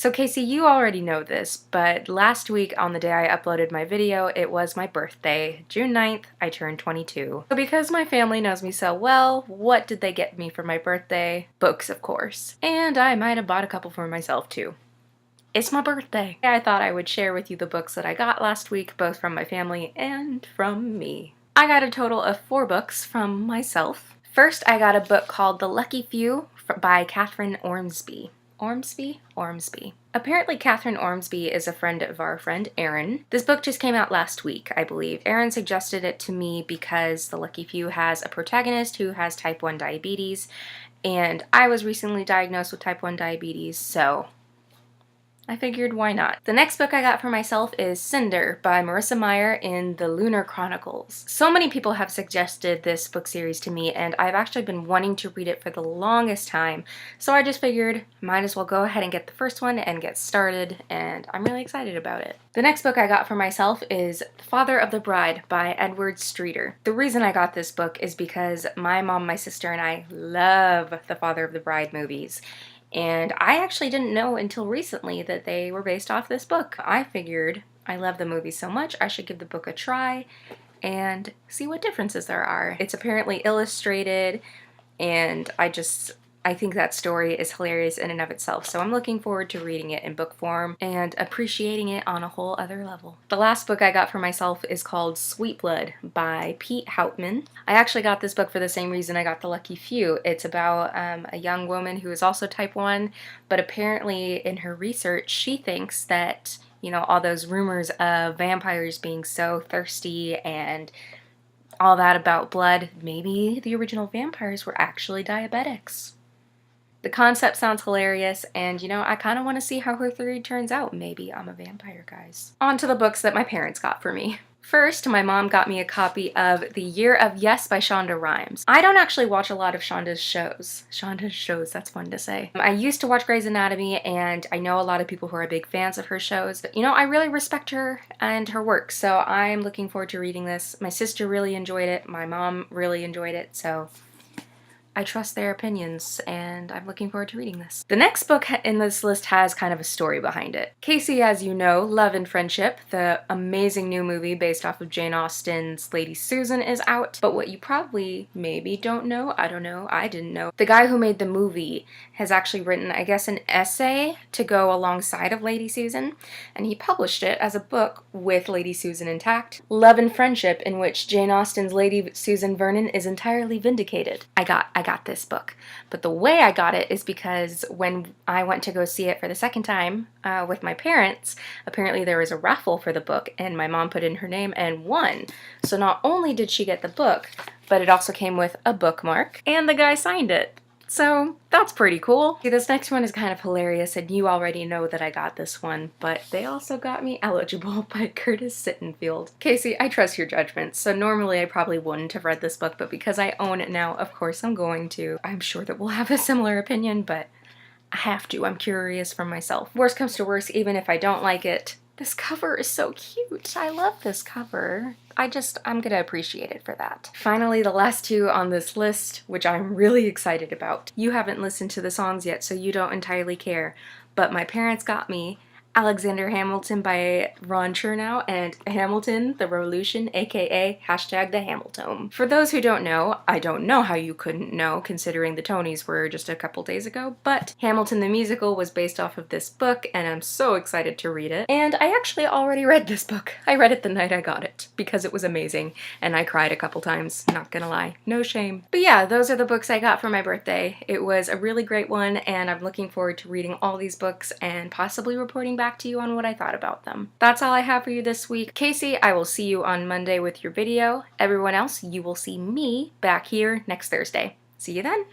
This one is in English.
So Casey, you already know this, but last week on the day I uploaded my video, it was my birthday. June 9th, I turned 22. So because my family knows me so well, what did they get me for my birthday? Books, of course. And I might have bought a couple for myself too. It's my birthday. I thought I would share with you the books that I got last week, both from my family and from me. I got a total of 4 books from myself. First, I got a book called The Lucky Few by Catherine Ormsby. Ormsby. Apparently Catherine Ormsby is a friend of our friend Erin. This book just came out last week, I believe. Erin suggested it to me because The Lucky Few has a protagonist who has type 1 diabetes, and I was recently diagnosed with type 1 diabetes, so I figured why not. The next book I got for myself is Cinder by Marissa Meyer in the Lunar Chronicles. So many people have suggested this book series to me, and I've actually been wanting to read it for the longest time, so I just figured might as well go ahead and get the first one and get started, and I'm really excited about it. The next book I got for myself is The Father of the Bride by Edward Streeter. The reason I got this book is because my mom, my sister, and I love the Father of the Bride movies. And I actually didn't know until recently that they were based off this book. I figured I love the movie so much I should give the book a try and see what differences there are. It's apparently illustrated, and I think that story is hilarious in and of itself, so I'm looking forward to reading it in book form and appreciating it on a whole other level. The last book I got for myself is called Sweet Blood by Pete Houtman. I actually got this book for the same reason I got The Lucky Few. It's about a young woman who is also type 1, but apparently in her research she thinks that, you know, all those rumors of vampires being so thirsty and all that about blood, maybe the original vampires were actually diabetics. The concept sounds hilarious, and you know, I kind of want to see how her theory turns out. Maybe I'm a vampire, guys. On to the books that my parents got for me. First, my mom got me a copy of The Year of Yes by Shonda Rhimes. I don't actually watch a lot of Shonda's shows. That's fun to say. I used to watch Grey's Anatomy, and I know a lot of people who are big fans of her shows. But, you know, I really respect her and her work, so I'm looking forward to reading this. My sister really enjoyed it. My mom really enjoyed it, so I trust their opinions, and I'm looking forward to reading this. The next book in this list has kind of a story behind it. Casey, as you know, Love and Friendship, the amazing new movie based off of Jane Austen's Lady Susan, is out. But what you probably maybe don't know, I don't know, I didn't know, the guy who made the movie has actually written, I guess, an essay to go alongside of Lady Susan, and he published it as a book with Lady Susan intact. Love and Friendship, in which Jane Austen's Lady Susan Vernon is entirely vindicated. I got this book, but the way I got it is because when I went to go see it for the second time with my parents, apparently there was a raffle for the book, and my mom put in her name and won. So not only did she get the book, but it also came with a bookmark, and the guy signed it. So that's pretty cool. See, this next one is kind of hilarious, and you already know that I got this one, but they also got me Eligible by Curtis Sittenfeld. Casey, I trust your judgment, so normally I probably wouldn't have read this book, but because I own it now, of course I'm going to. I'm sure that we'll have a similar opinion, but I have to. I'm curious for myself. Worst comes to worst, even if I don't like it, this cover is so cute. I love this cover. I'm gonna appreciate it for that. Finally, the last 2 on this list, which I'm really excited about. You haven't listened to the songs yet, so you don't entirely care, but my parents got me Alexander Hamilton by Ron Chernow and Hamilton, the Revolution, aka hashtag the Hamiltome. For those who don't know, I don't know how you couldn't know considering the Tonys were just a couple days ago, but Hamilton the musical was based off of this book, and I'm so excited to read it. And I actually already read this book. I read it the night I got it because it was amazing, and I cried a couple times, not gonna lie, no shame. But yeah, those are the books I got for my birthday. It was a really great one, and I'm looking forward to reading all these books and possibly reporting back to you on what I thought about them. That's all I have for you this week. Casey, I will see you on Monday with your video. Everyone else, you will see me back here next Thursday. See you then.